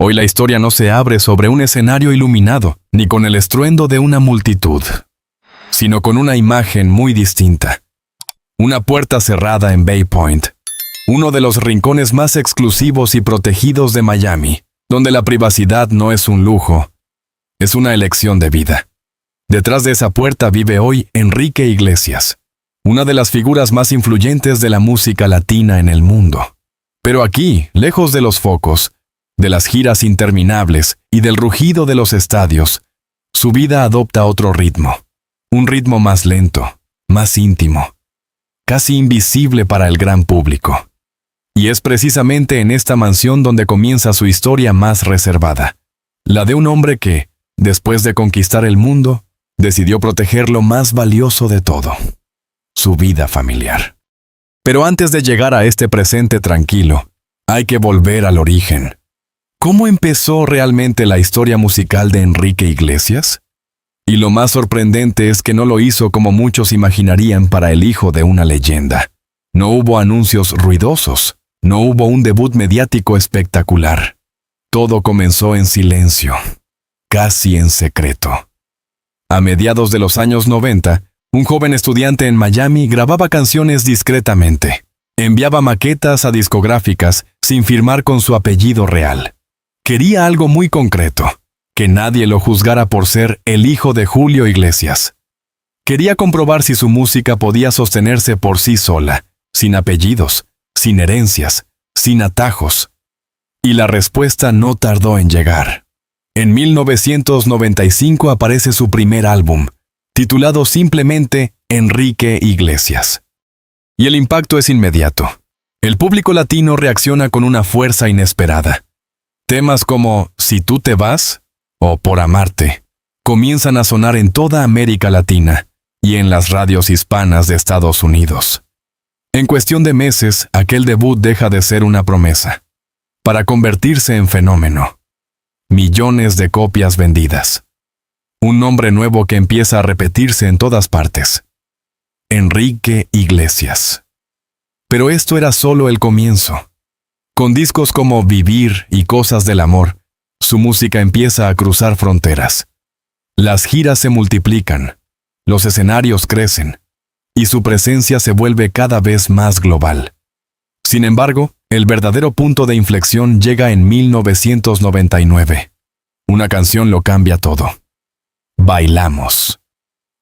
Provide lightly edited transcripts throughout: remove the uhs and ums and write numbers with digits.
Hoy la historia no se abre sobre un escenario iluminado, ni con el estruendo de una multitud, sino con una imagen muy distinta. Una puerta cerrada en Bay Point, uno de los rincones más exclusivos y protegidos de Miami, donde la privacidad no es un lujo, es una elección de vida. Detrás de esa puerta vive hoy Enrique Iglesias, una de las figuras más influyentes de la música latina en el mundo. Pero aquí, lejos de los focos, de las giras interminables y del rugido de los estadios, su vida adopta otro ritmo, un ritmo más lento, más íntimo, casi invisible para el gran público. Y es precisamente en esta mansión donde comienza su historia más reservada, la de un hombre que, después de conquistar el mundo, decidió proteger lo más valioso de todo, su vida familiar. Pero antes de llegar a este presente tranquilo, hay que volver al origen. ¿Cómo empezó realmente la historia musical de Enrique Iglesias? Y lo más sorprendente es que no lo hizo como muchos imaginarían para el hijo de una leyenda. No hubo anuncios ruidosos, no hubo un debut mediático espectacular. Todo comenzó en silencio, casi en secreto. A mediados de los años 90, un joven estudiante en Miami grababa canciones discretamente. Enviaba maquetas a discográficas sin firmar con su apellido real. Quería algo muy concreto, que nadie lo juzgara por ser el hijo de Julio Iglesias. Quería comprobar si su música podía sostenerse por sí sola, sin apellidos, sin herencias, sin atajos. Y la respuesta no tardó en llegar. En 1995 aparece su primer álbum, titulado simplemente Enrique Iglesias. Y el impacto es inmediato. El público latino reacciona con una fuerza inesperada. Temas como Si tú te vas o Por amarte comienzan a sonar en toda América Latina y en las radios hispanas de Estados Unidos. En cuestión de meses, aquel debut deja de ser una promesa, para convertirse en fenómeno. Millones de copias vendidas. Un nombre nuevo que empieza a repetirse en todas partes. Enrique Iglesias. Pero esto era solo el comienzo. Con discos como Vivir y Cosas del Amor, su música empieza a cruzar fronteras. Las giras se multiplican, los escenarios crecen, y su presencia se vuelve cada vez más global. Sin embargo, el verdadero punto de inflexión llega en 1999. Una canción lo cambia todo. Bailamos.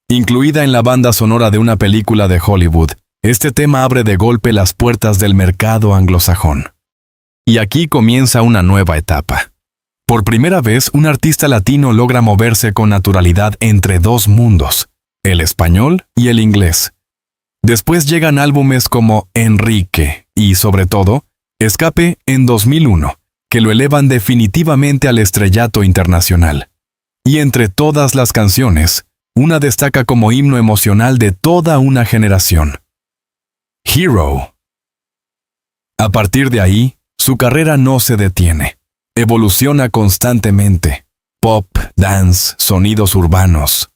Incluida en la banda sonora de una película de Hollywood, este tema abre de golpe las puertas del mercado anglosajón. Y aquí comienza una nueva etapa. Por primera vez, un artista latino logra moverse con naturalidad entre dos mundos, el español y el inglés. Después llegan álbumes como Enrique y, sobre todo, Escape en 2001, que lo elevan definitivamente al estrellato internacional. Y entre todas las canciones, una destaca como himno emocional de toda una generación. Hero. A partir de ahí, su carrera no se detiene. Evoluciona constantemente. Pop, dance, sonidos urbanos.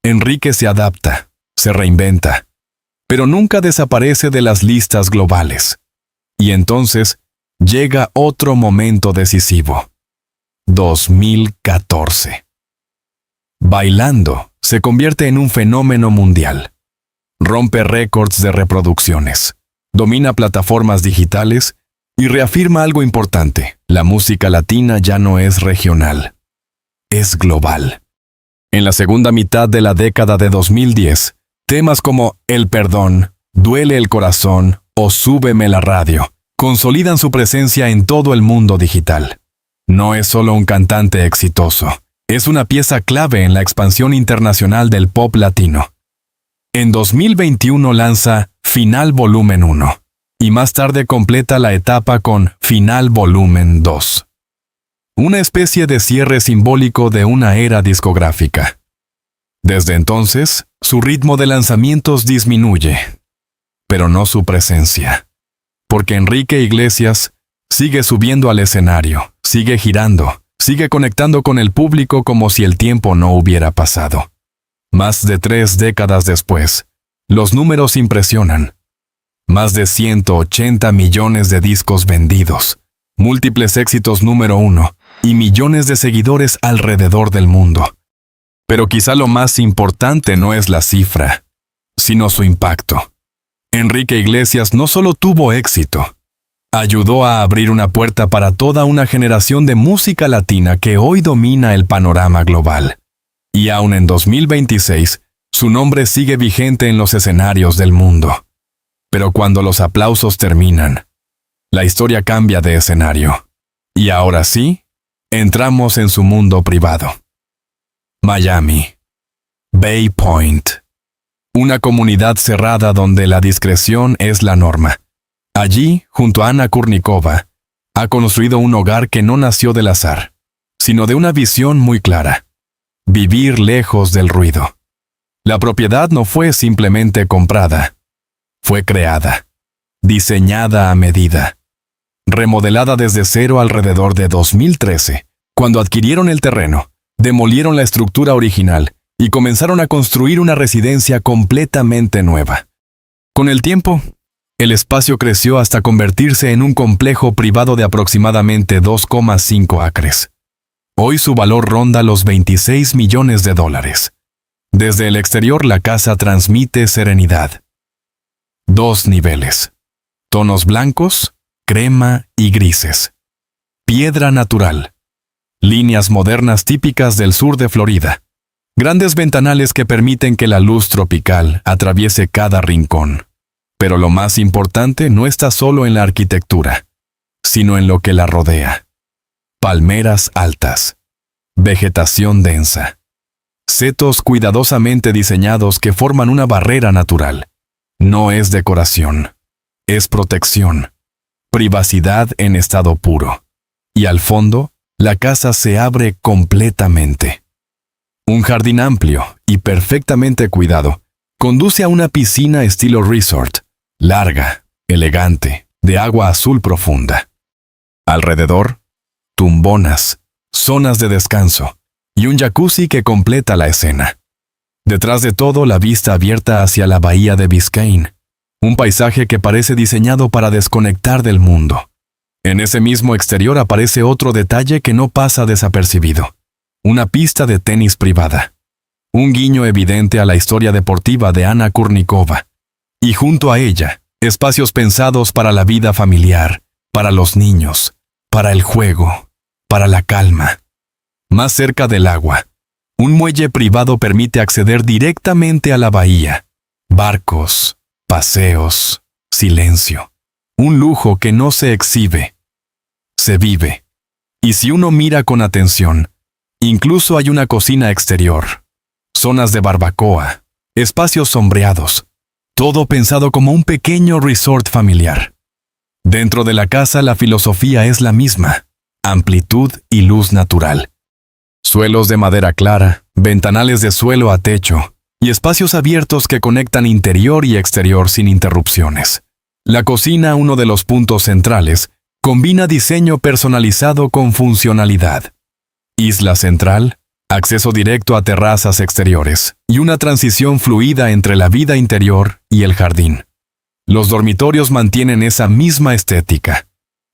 Enrique se adapta, se reinventa, pero nunca desaparece de las listas globales. Y entonces llega otro momento decisivo. 2014. Bailando se convierte en un fenómeno mundial. Rompe récords de reproducciones, domina plataformas digitales y reafirma algo importante: la música latina ya no es regional, es global. En la segunda mitad de la década de 2010, temas como El Perdón, Duele el Corazón o Súbeme la Radio consolidan su presencia en todo el mundo digital. No es solo un cantante exitoso, es una pieza clave en la expansión internacional del pop latino. En 2021 lanza Final Volumen 1 y más tarde completa la etapa con Final Volumen 2. Una especie de cierre simbólico de una era discográfica. Desde entonces, su ritmo de lanzamientos disminuye, pero no su presencia. Porque Enrique Iglesias sigue subiendo al escenario, sigue girando, sigue conectando con el público como si el tiempo no hubiera pasado. Más de 3 décadas después, los números impresionan. Más de 180 millones de discos vendidos, múltiples éxitos número 1 y millones de seguidores alrededor del mundo. Pero quizá lo más importante no es la cifra, sino su impacto. Enrique Iglesias no solo tuvo éxito, ayudó a abrir una puerta para toda una generación de música latina que hoy domina el panorama global. Y aún en 2026, su nombre sigue vigente en los escenarios del mundo. Pero cuando los aplausos terminan, la historia cambia de escenario. Y ahora sí, entramos en su mundo privado. Miami. Bay Point. Una comunidad cerrada donde la discreción es la norma. Allí, junto a Anna Kurnikova, ha construido un hogar que no nació del azar, sino de una visión muy clara: vivir lejos del ruido. La propiedad no fue simplemente comprada, fue creada, diseñada a medida, remodelada desde cero alrededor de 2013. Cuando adquirieron el terreno, demolieron la estructura original y comenzaron a construir una residencia completamente nueva. Con el tiempo, el espacio creció hasta convertirse en un complejo privado de aproximadamente 2,5 acres. Hoy su valor ronda los $26 millones. Desde el exterior la casa transmite serenidad. 2 niveles. Tonos blancos, crema y grises. Piedra natural. Líneas modernas típicas del sur de Florida. Grandes ventanales que permiten que la luz tropical atraviese cada rincón. Pero lo más importante no está solo en la arquitectura, sino en lo que la rodea. Palmeras altas. Vegetación densa. Setos cuidadosamente diseñados que forman una barrera natural. No es decoración, es protección. Privacidad en estado puro. Y al fondo, la casa se abre completamente. Un jardín amplio y perfectamente cuidado conduce a una piscina estilo resort, larga, elegante, de agua azul profunda. Alrededor, tumbonas, zonas de descanso y un jacuzzi que completa la escena. Detrás de todo, la vista abierta hacia la bahía de Biscayne, un paisaje que parece diseñado para desconectar del mundo. En ese mismo exterior aparece otro detalle que no pasa desapercibido: una pista de tenis privada. Un guiño evidente a la historia deportiva de Anna Kurnikova. Y junto a ella, espacios pensados para la vida familiar, para los niños, para el juego, para la calma. Más cerca del agua, un muelle privado permite acceder directamente a la bahía. Barcos, paseos, silencio. Un lujo que no se exhibe, se vive. Y si uno mira con atención, incluso hay una cocina exterior, zonas de barbacoa, espacios sombreados, todo pensado como un pequeño resort familiar. Dentro de la casa la filosofía es la misma: amplitud y luz natural. Suelos de madera clara, ventanales de suelo a techo y espacios abiertos que conectan interior y exterior sin interrupciones. La cocina, uno de los puntos centrales, combina diseño personalizado con funcionalidad. Isla central, acceso directo a terrazas exteriores y una transición fluida entre la vida interior y el jardín. Los dormitorios mantienen esa misma estética.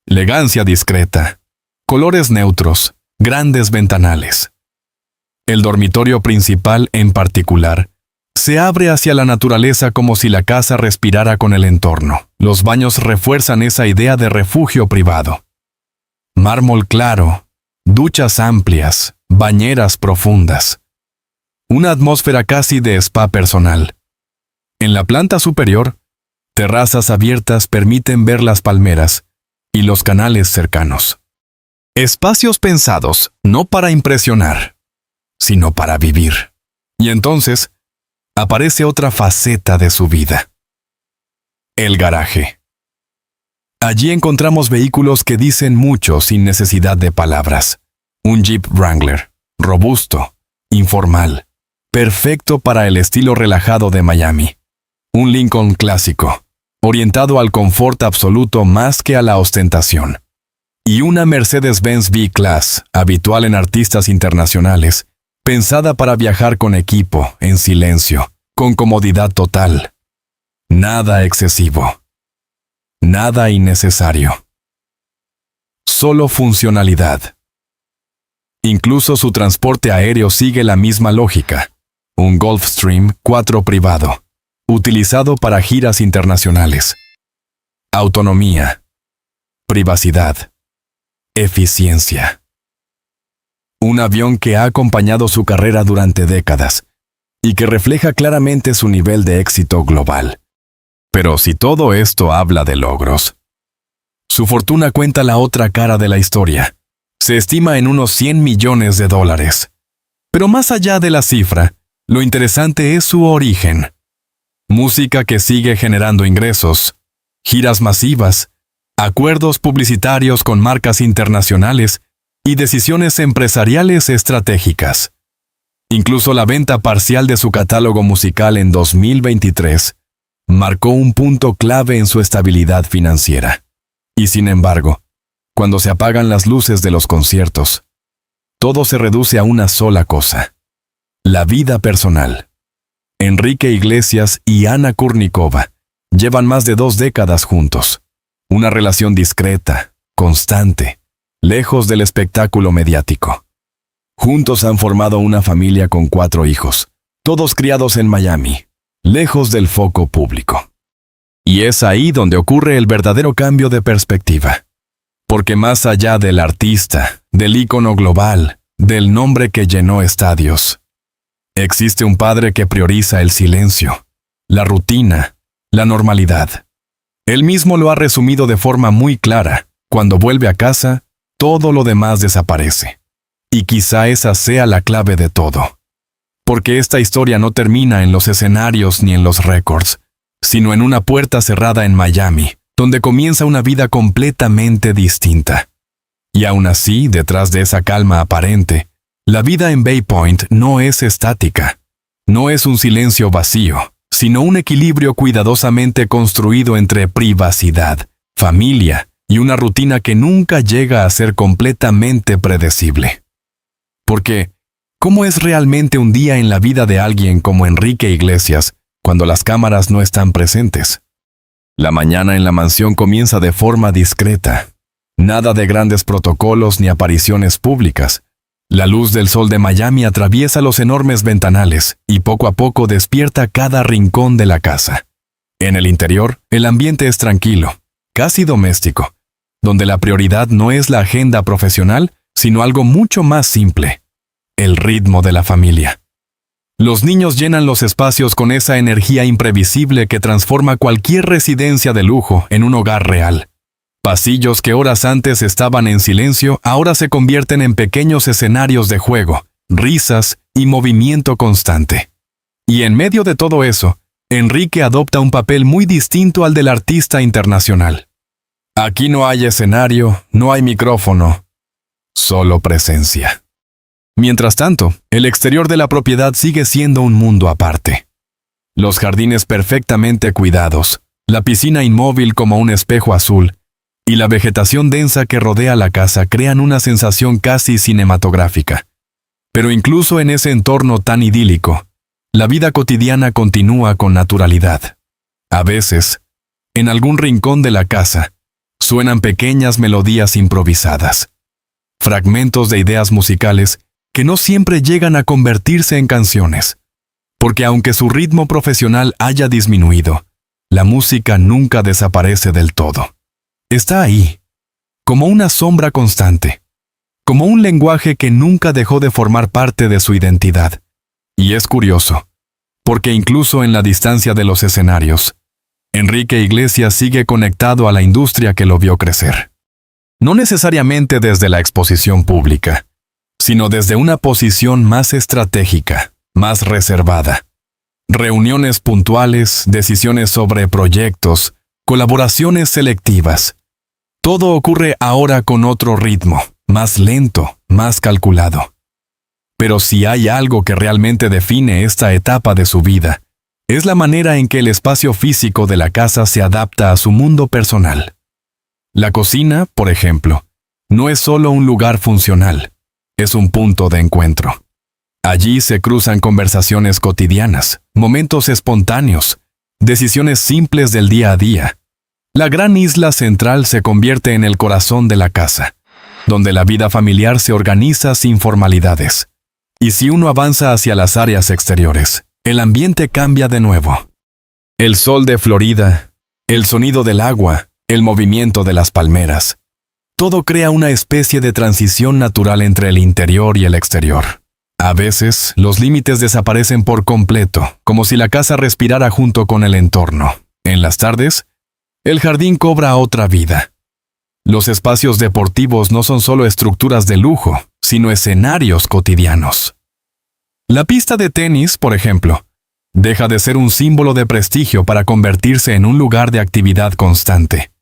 Elegancia discreta, colores neutros, grandes ventanales. El dormitorio principal, en particular, se abre hacia la naturaleza como si la casa respirara con el entorno. Los baños refuerzan esa idea de refugio privado. Mármol claro, duchas amplias, bañeras profundas. Una atmósfera casi de spa personal. En la planta superior, terrazas abiertas permiten ver las palmeras y los canales cercanos. Espacios pensados no para impresionar, sino para vivir. Y entonces, aparece otra faceta de su vida: el garaje. Allí encontramos vehículos que dicen mucho sin necesidad de palabras. Un Jeep Wrangler, robusto, informal, perfecto para el estilo relajado de Miami. Un Lincoln clásico, orientado al confort absoluto más que a la ostentación. Y una Mercedes-Benz B-Class, habitual en artistas internacionales, pensada para viajar con equipo, en silencio, con comodidad total. Nada excesivo. Nada innecesario. solo funcionalidad. Incluso su transporte aéreo sigue la misma lógica. Un Gulfstream 4 privado, utilizado para giras internacionales. Autonomía, privacidad, eficiencia. Un avión que ha acompañado su carrera durante décadas y que refleja claramente su nivel de éxito global. Pero si todo esto habla de logros, su fortuna cuenta la otra cara de la historia. Se estima en unos $100 millones. Pero más allá de la cifra, lo interesante es su origen. Música que sigue generando ingresos, giras masivas, acuerdos publicitarios con marcas internacionales y decisiones empresariales estratégicas. Incluso la venta parcial de su catálogo musical en 2023 marcó un punto clave en su estabilidad financiera. Y sin embargo, cuando se apagan las luces de los conciertos, todo se reduce a una sola cosa: la vida personal. Enrique Iglesias y Ana Kurnikova llevan más de 2 décadas juntos. Una relación discreta, constante, lejos del espectáculo mediático. Juntos han formado una familia con 4 hijos, todos criados en Miami, lejos del foco público. Y es ahí donde ocurre el verdadero cambio de perspectiva. Porque más allá del artista, del ícono global, del nombre que llenó estadios, existe un padre que prioriza el silencio, la rutina, la normalidad. Él mismo lo ha resumido de forma muy clara: cuando vuelve a casa, todo lo demás desaparece. Y quizá esa sea la clave de todo. Porque esta historia no termina en los escenarios ni en los récords, sino en una puerta cerrada en Miami, donde comienza una vida completamente distinta. Y aún así, detrás de esa calma aparente, la vida en Bay Point no es estática. No es un silencio vacío, sino un equilibrio cuidadosamente construido entre privacidad, familia y una rutina que nunca llega a ser completamente predecible. Porque, ¿cómo es realmente un día en la vida de alguien como Enrique Iglesias cuando las cámaras no están presentes? La mañana en la mansión comienza de forma discreta. Nada de grandes protocolos ni apariciones públicas. La luz del sol de Miami atraviesa los enormes ventanales y poco a poco despierta cada rincón de la casa. En el interior, el ambiente es tranquilo, casi doméstico, donde la prioridad no es la agenda profesional, sino algo mucho más simple: el ritmo de la familia. Los niños llenan los espacios con esa energía imprevisible que transforma cualquier residencia de lujo en un hogar real. Pasillos que horas antes estaban en silencio ahora se convierten en pequeños escenarios de juego, risas y movimiento constante. Y en medio de todo eso, Enrique adopta un papel muy distinto al del artista internacional. Aquí no hay escenario, no hay micrófono, solo presencia. Mientras tanto, el exterior de la propiedad sigue siendo un mundo aparte. Los jardines perfectamente cuidados, la piscina inmóvil como un espejo azul, y la vegetación densa que rodea la casa crean una sensación casi cinematográfica. Pero incluso en ese entorno tan idílico, la vida cotidiana continúa con naturalidad. A veces, en algún rincón de la casa, suenan pequeñas melodías improvisadas, fragmentos de ideas musicales que no siempre llegan a convertirse en canciones, porque aunque su ritmo profesional haya disminuido, la música nunca desaparece del todo. Está ahí, como una sombra constante, como un lenguaje que nunca dejó de formar parte de su identidad. Y es curioso, porque incluso en la distancia de los escenarios, Enrique Iglesias sigue conectado a la industria que lo vio crecer. No necesariamente desde la exposición pública, sino desde una posición más estratégica, más reservada. Reuniones puntuales, decisiones sobre proyectos, colaboraciones selectivas. Todo ocurre ahora con otro ritmo, más lento, más calculado. Pero si hay algo que realmente define esta etapa de su vida, es la manera en que el espacio físico de la casa se adapta a su mundo personal. La cocina, por ejemplo, no es solo un lugar funcional, es un punto de encuentro. Allí se cruzan conversaciones cotidianas, momentos espontáneos, decisiones simples del día a día. La gran isla central se convierte en el corazón de la casa, donde la vida familiar se organiza sin formalidades. Y si uno avanza hacia las áreas exteriores, el ambiente cambia de nuevo. El sol de Florida, el sonido del agua, el movimiento de las palmeras. Todo crea una especie de transición natural entre el interior y el exterior. A veces, los límites desaparecen por completo, como si la casa respirara junto con el entorno. En las tardes, el jardín cobra otra vida. Los espacios deportivos no son solo estructuras de lujo, sino escenarios cotidianos. La pista de tenis, por ejemplo, deja de ser un símbolo de prestigio para convertirse en un lugar de actividad constante.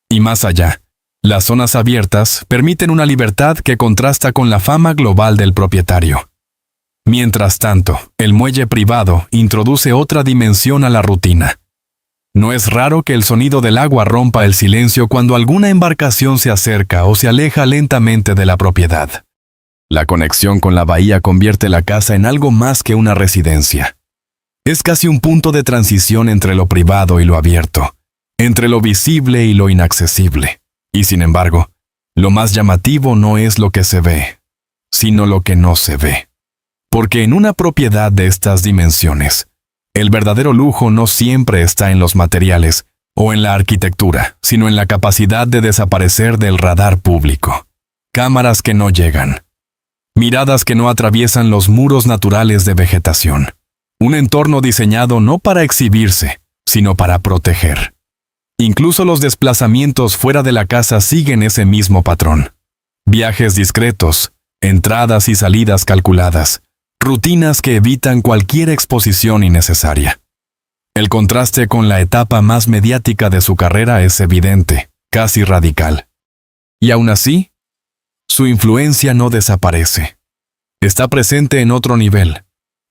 Y más allá, las zonas abiertas permiten una libertad que contrasta con la fama global del propietario. Mientras tanto, el muelle privado introduce otra dimensión a la rutina. No es raro que el sonido del agua rompa el silencio cuando alguna embarcación se acerca o se aleja lentamente de la propiedad. La conexión con la bahía convierte la casa en algo más que una residencia. Es casi un punto de transición entre lo privado y lo abierto, entre lo visible y lo inaccesible. Y sin embargo, lo más llamativo no es lo que se ve, sino lo que no se ve. Porque en una propiedad de estas dimensiones, el verdadero lujo no siempre está en los materiales o en la arquitectura, sino en la capacidad de desaparecer del radar público. Cámaras que no llegan. Miradas que no atraviesan los muros naturales de vegetación. Un entorno diseñado no para exhibirse, sino para proteger. Incluso los desplazamientos fuera de la casa siguen ese mismo patrón. Viajes discretos, entradas y salidas calculadas, rutinas que evitan cualquier exposición innecesaria. El contraste con la etapa más mediática de su carrera es evidente, casi radical. Y aún así, su influencia no desaparece. Está presente en otro nivel,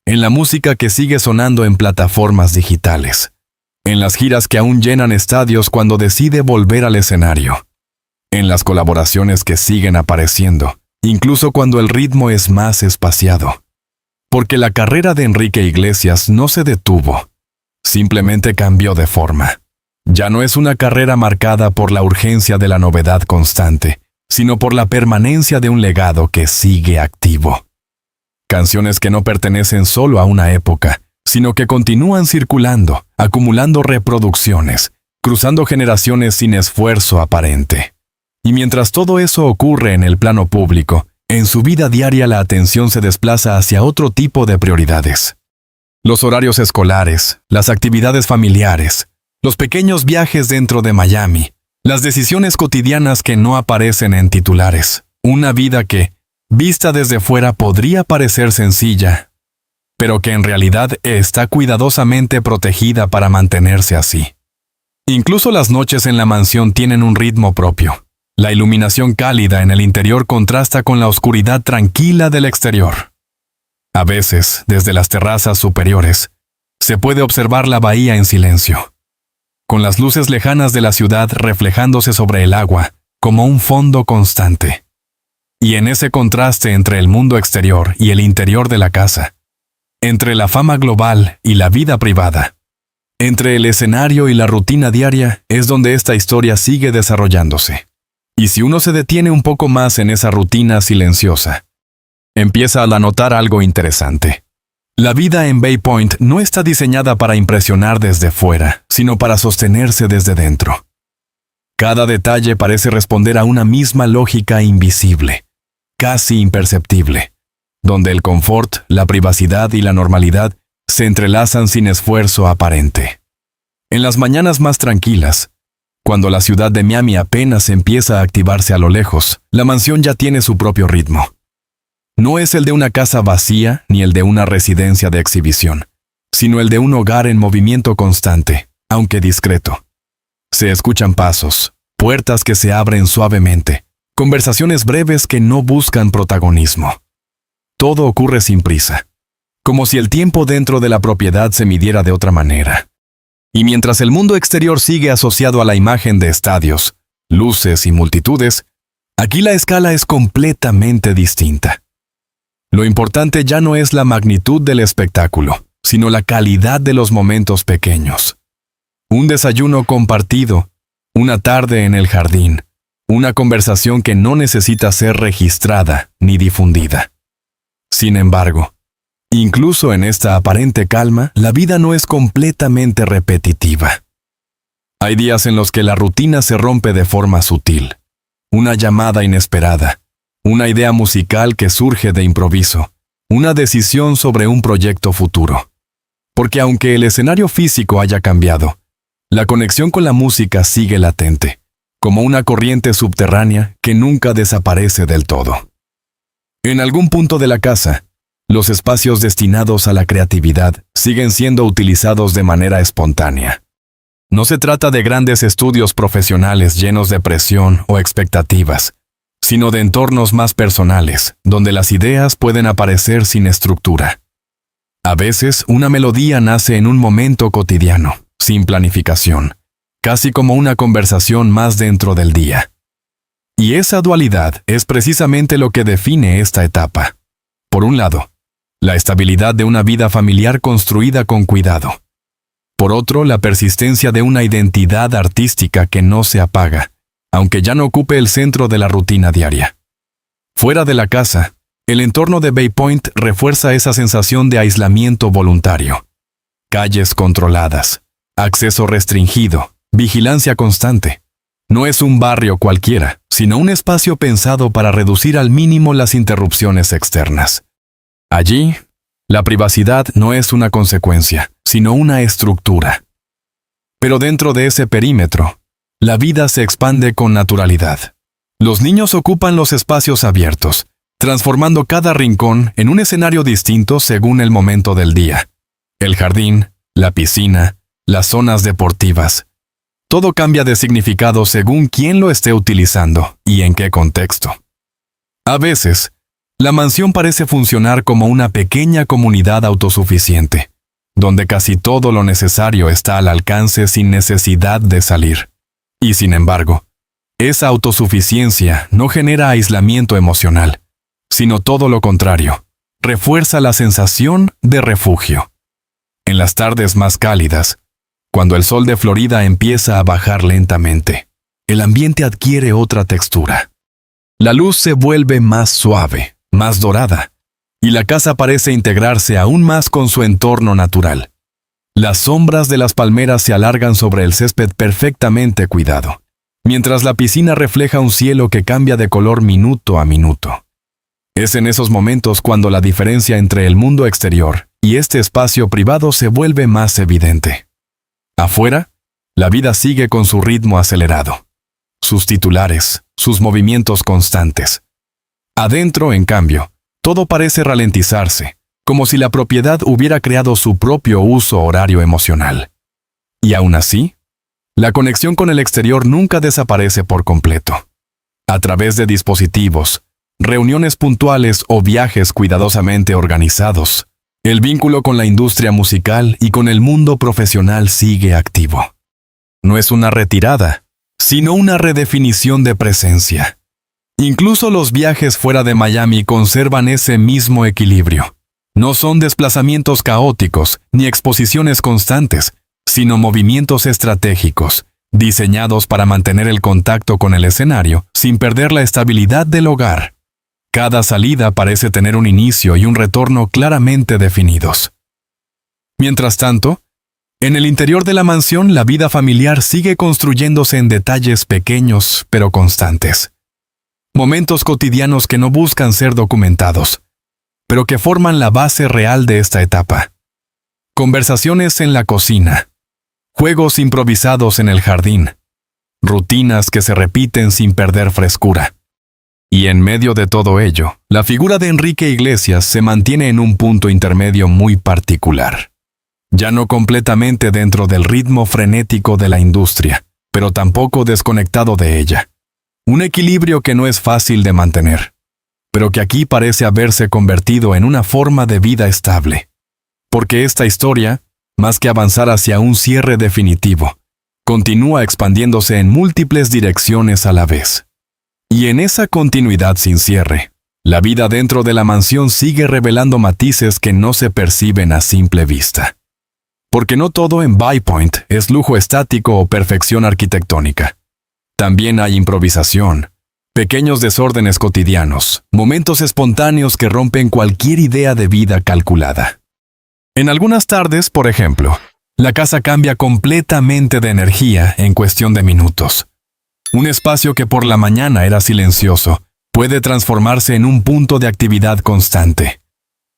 en la música que sigue sonando en plataformas digitales, en las giras que aún llenan estadios cuando decide volver al escenario, en las colaboraciones que siguen apareciendo, incluso cuando el ritmo es más espaciado. Porque la carrera de Enrique Iglesias no se detuvo, simplemente cambió de forma. Ya no es una carrera marcada por la urgencia de la novedad constante, sino por la permanencia de un legado que sigue activo. Canciones que no pertenecen solo a una época, sino que continúan circulando, acumulando reproducciones, cruzando generaciones sin esfuerzo aparente. Y mientras todo eso ocurre en el plano público, en su vida diaria la atención se desplaza hacia otro tipo de prioridades. Los horarios escolares, las actividades familiares, los pequeños viajes dentro de Miami, las decisiones cotidianas que no aparecen en titulares. Una vida que, vista desde fuera, podría parecer sencilla, pero que en realidad está cuidadosamente protegida para mantenerse así. Incluso las noches en la mansión tienen un ritmo propio. La iluminación cálida en el interior contrasta con la oscuridad tranquila del exterior. A veces, desde las terrazas superiores, se puede observar la bahía en silencio, con las luces lejanas de la ciudad reflejándose sobre el agua como un fondo constante. Y en ese contraste entre el mundo exterior y el interior de la casa, entre la fama global y la vida privada, entre el escenario y la rutina diaria, es donde esta historia sigue desarrollándose. Y si uno se detiene un poco más en esa rutina silenciosa, empieza a notar algo interesante. La vida en Bay Point no está diseñada para impresionar desde fuera, sino para sostenerse desde dentro. Cada detalle parece responder a una misma lógica invisible, casi imperceptible, donde el confort, la privacidad y la normalidad se entrelazan sin esfuerzo aparente. En las mañanas más tranquilas, cuando la ciudad de Miami apenas empieza a activarse a lo lejos, la mansión ya tiene su propio ritmo. No es el de una casa vacía ni el de una residencia de exhibición, sino el de un hogar en movimiento constante, aunque discreto. Se escuchan pasos, puertas que se abren suavemente, conversaciones breves que no buscan protagonismo. Todo ocurre sin prisa, como si el tiempo dentro de la propiedad se midiera de otra manera. Y mientras el mundo exterior sigue asociado a la imagen de estadios, luces y multitudes, aquí la escala es completamente distinta. Lo importante ya no es la magnitud del espectáculo, sino la calidad de los momentos pequeños. Un desayuno compartido, una tarde en el jardín, Una conversación que no necesita ser registrada ni difundida. Sin embargo, incluso en esta aparente calma, la vida no es completamente repetitiva. Hay días en los que la rutina se rompe de forma sutil. Una llamada inesperada, una idea musical que surge de improviso, una decisión sobre un proyecto futuro. Porque aunque el escenario físico haya cambiado, la conexión con la música sigue latente, como una corriente subterránea que nunca desaparece del todo. En algún punto de la casa, los espacios destinados a la creatividad siguen siendo utilizados de manera espontánea. No se trata de grandes estudios profesionales llenos de presión o expectativas, sino de entornos más personales, donde las ideas pueden aparecer sin estructura. A veces, una melodía nace en un momento cotidiano, sin planificación, casi como una conversación más dentro del día. Y esa dualidad es precisamente lo que define esta etapa. Por un lado, la estabilidad de una vida familiar construida con cuidado. Por otro, la persistencia de una identidad artística que no se apaga, aunque ya no ocupe el centro de la rutina diaria. Fuera de la casa, el entorno de Bay Point refuerza esa sensación de aislamiento voluntario. Calles controladas, acceso restringido, vigilancia constante. No es un barrio cualquiera, sino un espacio pensado para reducir al mínimo las interrupciones externas. Allí, la privacidad no es una consecuencia, sino una estructura. Pero dentro de ese perímetro, la vida se expande con naturalidad. Los niños ocupan los espacios abiertos, transformando cada rincón en un escenario distinto según el momento del día. El jardín, la piscina, las zonas deportivas. Todo cambia de significado según quién lo esté utilizando y en qué contexto. A veces, la mansión parece funcionar como una pequeña comunidad autosuficiente, donde casi todo lo necesario está al alcance sin necesidad de salir. Y sin embargo, esa autosuficiencia no genera aislamiento emocional, sino todo lo contrario, refuerza la sensación de refugio. En las tardes más cálidas, cuando el sol de Florida empieza a bajar lentamente, el ambiente adquiere otra textura. La luz se vuelve más suave, más dorada, y la casa parece integrarse aún más con su entorno natural. Las sombras de las palmeras se alargan sobre el césped perfectamente cuidado, mientras la piscina refleja un cielo que cambia de color minuto a minuto. Es en esos momentos cuando la diferencia entre el mundo exterior y este espacio privado se vuelve más evidente. Afuera, la vida sigue con su ritmo acelerado, sus titulares, sus movimientos constantes. Adentro, en cambio, todo parece ralentizarse, como si la propiedad hubiera creado su propio uso horario emocional. Y aún así, la conexión con el exterior nunca desaparece por completo. A través de dispositivos, reuniones puntuales o viajes cuidadosamente organizados, el vínculo con la industria musical y con el mundo profesional sigue activo. No es una retirada, sino una redefinición de presencia. Incluso los viajes fuera de Miami conservan ese mismo equilibrio. No son desplazamientos caóticos ni exposiciones constantes, sino movimientos estratégicos, diseñados para mantener el contacto con el escenario sin perder la estabilidad del hogar. Cada salida parece tener un inicio y un retorno claramente definidos. Mientras tanto, en el interior de la mansión la vida familiar sigue construyéndose en detalles pequeños pero constantes. Momentos cotidianos que no buscan ser documentados, pero que forman la base real de esta etapa. Conversaciones en la cocina, juegos improvisados en el jardín, rutinas que se repiten sin perder frescura. Y en medio de todo ello, la figura de Enrique Iglesias se mantiene en un punto intermedio muy particular. Ya no completamente dentro del ritmo frenético de la industria, pero tampoco desconectado de ella. Un equilibrio que no es fácil de mantener, pero que aquí parece haberse convertido en una forma de vida estable. Porque esta historia, más que avanzar hacia un cierre definitivo, continúa expandiéndose en múltiples direcciones a la vez. Y en esa continuidad sin cierre, la vida dentro de la mansión sigue revelando matices que no se perciben a simple vista. Porque no todo en Bay Point es lujo estático o perfección arquitectónica. También hay improvisación, pequeños desórdenes cotidianos, momentos espontáneos que rompen cualquier idea de vida calculada. En algunas tardes, por ejemplo, la casa cambia completamente de energía en cuestión de minutos. Un espacio que por la mañana era silencioso puede transformarse en un punto de actividad constante.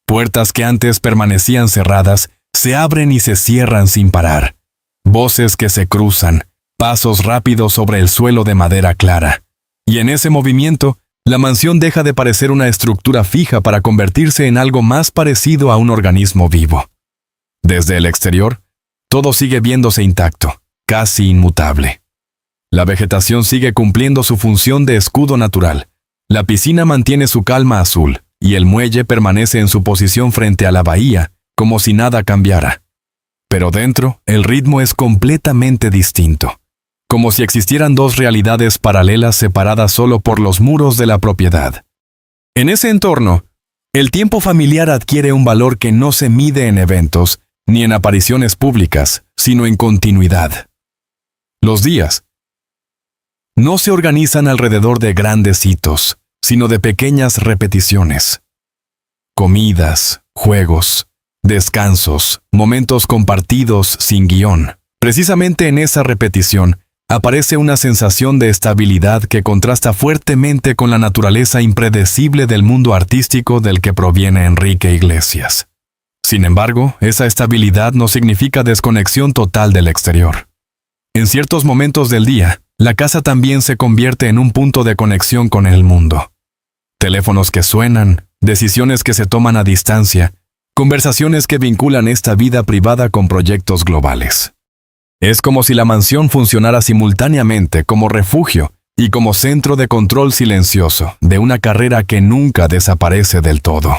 Puertas que antes permanecían cerradas se abren y se cierran sin parar. Voces que se cruzan, pasos rápidos sobre el suelo de madera clara. Y en ese movimiento, la mansión deja de parecer una estructura fija para convertirse en algo más parecido a un organismo vivo. Desde el exterior, todo sigue viéndose intacto, casi inmutable. La vegetación sigue cumpliendo su función de escudo natural. La piscina mantiene su calma azul, y el muelle permanece en su posición frente a la bahía, como si nada cambiara. Pero dentro, el ritmo es completamente distinto, como si existieran dos realidades paralelas separadas solo por los muros de la propiedad. En ese entorno, el tiempo familiar adquiere un valor que no se mide en eventos, ni en apariciones públicas, sino en continuidad. Los días no se organizan alrededor de grandes hitos, sino de pequeñas repeticiones. Comidas, juegos, descansos, momentos compartidos sin guión. Precisamente en esa repetición aparece una sensación de estabilidad que contrasta fuertemente con la naturaleza impredecible del mundo artístico del que proviene Enrique Iglesias. Sin embargo, esa estabilidad no significa desconexión total del exterior. En ciertos momentos del día, la casa también se convierte en un punto de conexión con el mundo. Teléfonos que suenan, decisiones que se toman a distancia, conversaciones que vinculan esta vida privada con proyectos globales. Es como si la mansión funcionara simultáneamente como refugio y como centro de control silencioso de una carrera que nunca desaparece del todo.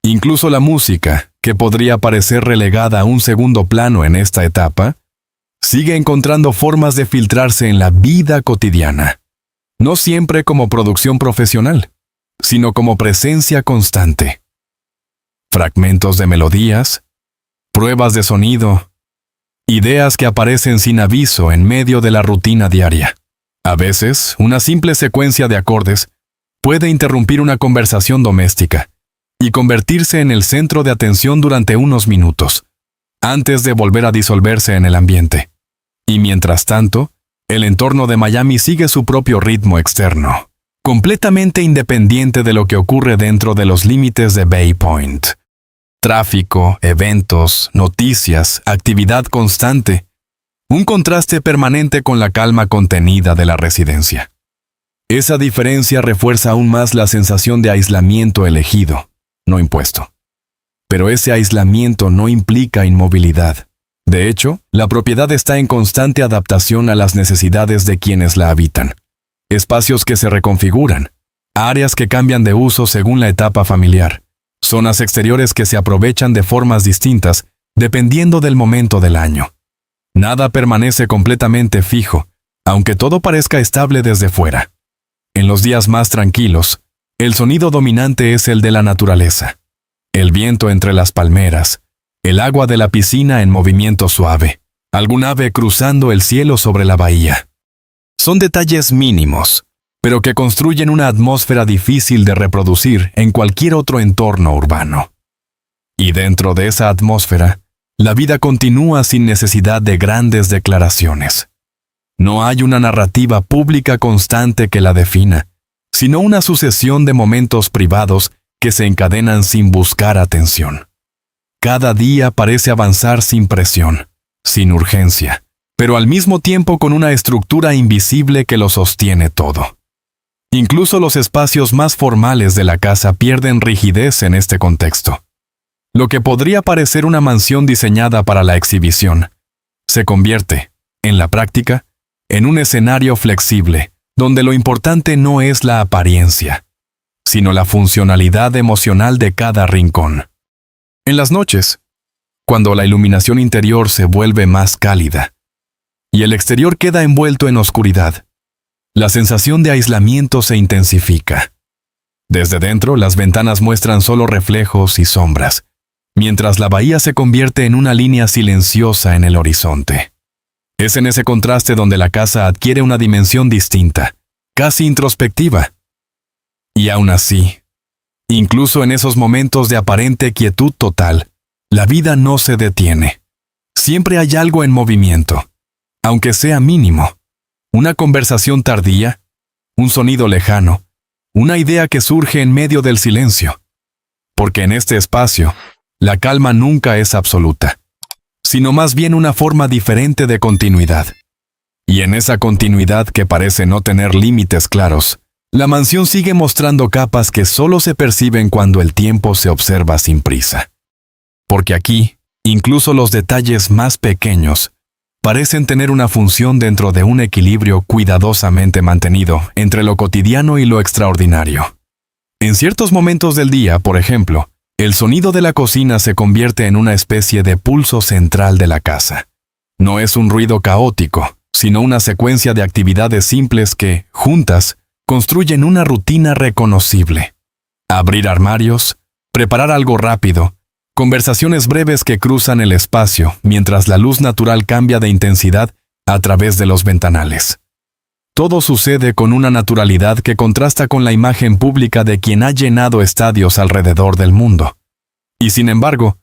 Incluso la música, que podría parecer relegada a un segundo plano en esta etapa, sigue encontrando formas de filtrarse en la vida cotidiana, no siempre como producción profesional, sino como presencia constante. Fragmentos de melodías, pruebas de sonido, ideas que aparecen sin aviso en medio de la rutina diaria. A veces, una simple secuencia de acordes puede interrumpir una conversación doméstica y convertirse en el centro de atención durante unos minutos, antes de volver a disolverse en el ambiente. Y mientras tanto, el entorno de Miami sigue su propio ritmo externo, completamente independiente de lo que ocurre dentro de los límites de Bay Point. Tráfico, eventos, noticias, actividad constante. Un contraste permanente con la calma contenida de la residencia. Esa diferencia refuerza aún más la sensación de aislamiento elegido, no impuesto. Pero ese aislamiento no implica inmovilidad. De hecho, la propiedad está en constante adaptación a las necesidades de quienes la habitan. Espacios que se reconfiguran, áreas que cambian de uso según la etapa familiar, zonas exteriores que se aprovechan de formas distintas dependiendo del momento del año. Nada permanece completamente fijo, aunque todo parezca estable desde fuera. En los días más tranquilos, el sonido dominante es el de la naturaleza. El viento entre las palmeras, el agua de la piscina en movimiento suave, algún ave cruzando el cielo sobre la bahía. Son detalles mínimos, pero que construyen una atmósfera difícil de reproducir en cualquier otro entorno urbano. Y dentro de esa atmósfera, la vida continúa sin necesidad de grandes declaraciones. No hay una narrativa pública constante que la defina, sino una sucesión de momentos privados que se encadenan sin buscar atención. Cada día parece avanzar sin presión, sin urgencia, pero al mismo tiempo con una estructura invisible que lo sostiene todo. Incluso los espacios más formales de la casa pierden rigidez en este contexto. Lo que podría parecer una mansión diseñada para la exhibición, se convierte, en la práctica, en un escenario flexible, donde lo importante no es la apariencia, sino la funcionalidad emocional de cada rincón. En las noches, cuando la iluminación interior se vuelve más cálida y el exterior queda envuelto en oscuridad, la sensación de aislamiento se intensifica. Desde dentro, las ventanas muestran solo reflejos y sombras, mientras la bahía se convierte en una línea silenciosa en el horizonte. Es en ese contraste donde la casa adquiere una dimensión distinta, casi introspectiva. Y aún así, incluso en esos momentos de aparente quietud total, la vida no se detiene. Siempre hay algo en movimiento, aunque sea mínimo. Una conversación tardía, un sonido lejano, una idea que surge en medio del silencio. Porque en este espacio, la calma nunca es absoluta, sino más bien una forma diferente de continuidad. Y en esa continuidad que parece no tener límites claros, la mansión sigue mostrando capas que solo se perciben cuando el tiempo se observa sin prisa. Porque aquí, incluso los detalles más pequeños, parecen tener una función dentro de un equilibrio cuidadosamente mantenido entre lo cotidiano y lo extraordinario. En ciertos momentos del día, por ejemplo, el sonido de la cocina se convierte en una especie de pulso central de la casa. No es un ruido caótico, sino una secuencia de actividades simples que, juntas, construyen una rutina reconocible. Abrir armarios, preparar algo rápido, conversaciones breves que cruzan el espacio mientras la luz natural cambia de intensidad a través de los ventanales. Todo sucede con una naturalidad que contrasta con la imagen pública de quien ha llenado estadios alrededor del mundo. Y sin embargo,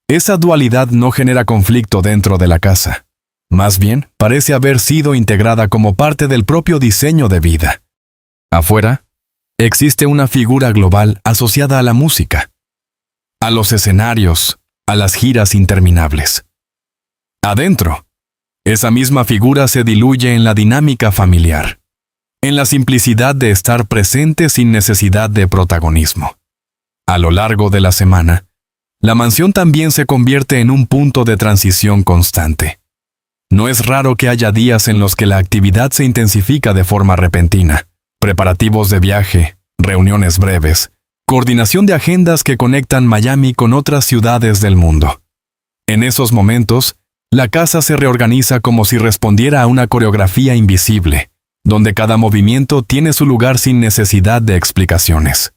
esa dualidad no genera conflicto dentro de la casa. Más bien, parece haber sido integrada como parte del propio diseño de vida. Afuera, existe una figura global asociada a la música, a los escenarios, a las giras interminables. Adentro, esa misma figura se diluye en la dinámica familiar, en la simplicidad de estar presente sin necesidad de protagonismo. A lo largo de la semana, la mansión también se convierte en un punto de transición constante. No es raro que haya días en los que la actividad se intensifica de forma repentina. Preparativos de viaje, reuniones breves, coordinación de agendas que conectan Miami con otras ciudades del mundo. En esos momentos, la casa se reorganiza como si respondiera a una coreografía invisible, donde cada movimiento tiene su lugar sin necesidad de explicaciones.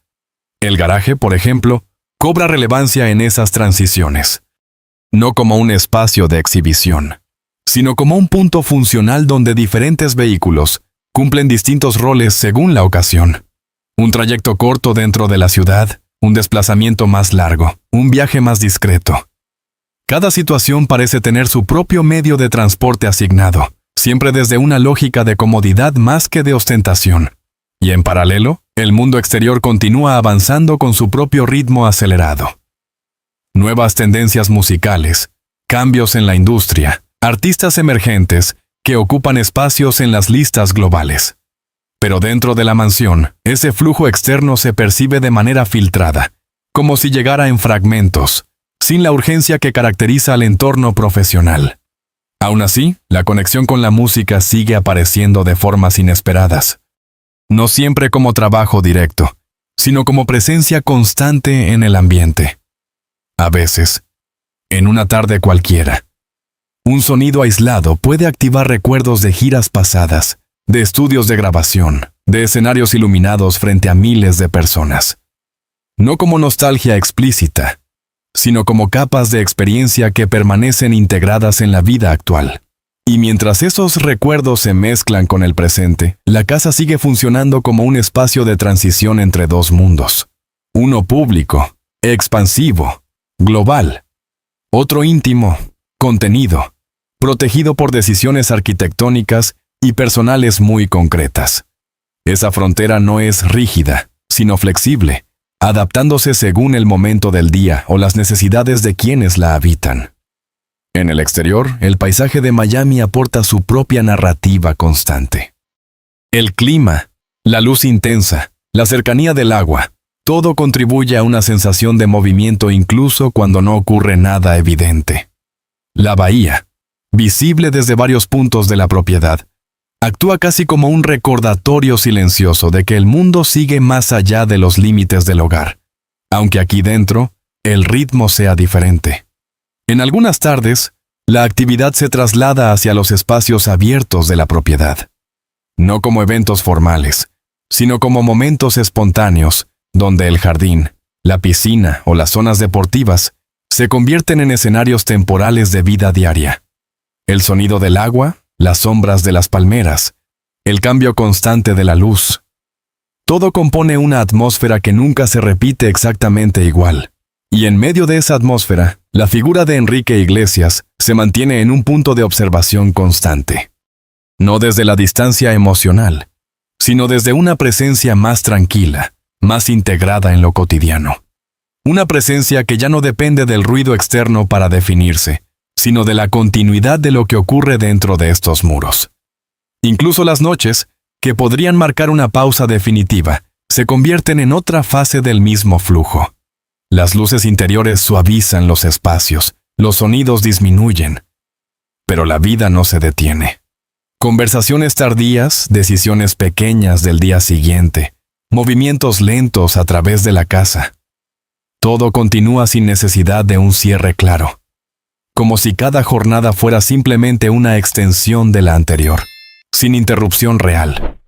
El garaje, por ejemplo, cobra relevancia en esas transiciones. No como un espacio de exhibición, sino como un punto funcional donde diferentes vehículos cumplen distintos roles según la ocasión. Un trayecto corto dentro de la ciudad, un desplazamiento más largo, un viaje más discreto. Cada situación parece tener su propio medio de transporte asignado, siempre desde una lógica de comodidad más que de ostentación. Y en paralelo, el mundo exterior continúa avanzando con su propio ritmo acelerado. Nuevas tendencias musicales, cambios en la industria, artistas emergentes que ocupan espacios en las listas globales. Pero dentro de la mansión, ese flujo externo se percibe de manera filtrada, como si llegara en fragmentos, sin la urgencia que caracteriza al entorno profesional. Aún así, la conexión con la música sigue apareciendo de formas inesperadas. No siempre como trabajo directo, sino como presencia constante en el ambiente. A veces, en una tarde cualquiera, un sonido aislado puede activar recuerdos de giras pasadas, de estudios de grabación, de escenarios iluminados frente a miles de personas. No como nostalgia explícita, sino como capas de experiencia que permanecen integradas en la vida actual. Y mientras esos recuerdos se mezclan con el presente, la casa sigue funcionando como un espacio de transición entre dos mundos. Uno público, expansivo, global. Otro íntimo, contenido, protegido por decisiones arquitectónicas y personales muy concretas. Esa frontera no es rígida, sino flexible, adaptándose según el momento del día o las necesidades de quienes la habitan. En el exterior, el paisaje de Miami aporta su propia narrativa constante. El clima, la luz intensa, la cercanía del agua, todo contribuye a una sensación de movimiento incluso cuando no ocurre nada evidente. La bahía, visible desde varios puntos de la propiedad, actúa casi como un recordatorio silencioso de que el mundo sigue más allá de los límites del hogar, aunque aquí dentro, el ritmo sea diferente. En algunas tardes, la actividad se traslada hacia los espacios abiertos de la propiedad. No como eventos formales, sino como momentos espontáneos, donde el jardín, la piscina o las zonas deportivas se convierten en escenarios temporales de vida diaria. El sonido del agua, las sombras de las palmeras, el cambio constante de la luz. Todo compone una atmósfera que nunca se repite exactamente igual. Y en medio de esa atmósfera, la figura de Enrique Iglesias se mantiene en un punto de observación constante. No desde la distancia emocional, sino desde una presencia más tranquila, más integrada en lo cotidiano. Una presencia que ya no depende del ruido externo para definirse, sino de la continuidad de lo que ocurre dentro de estos muros. Incluso las noches, que podrían marcar una pausa definitiva, se convierten en otra fase del mismo flujo. Las luces interiores suavizan los espacios, los sonidos disminuyen, pero la vida no se detiene. Conversaciones tardías, decisiones pequeñas del día siguiente, movimientos lentos a través de la casa. Todo continúa sin necesidad de un cierre claro, como si cada jornada fuera simplemente una extensión de la anterior, sin interrupción real.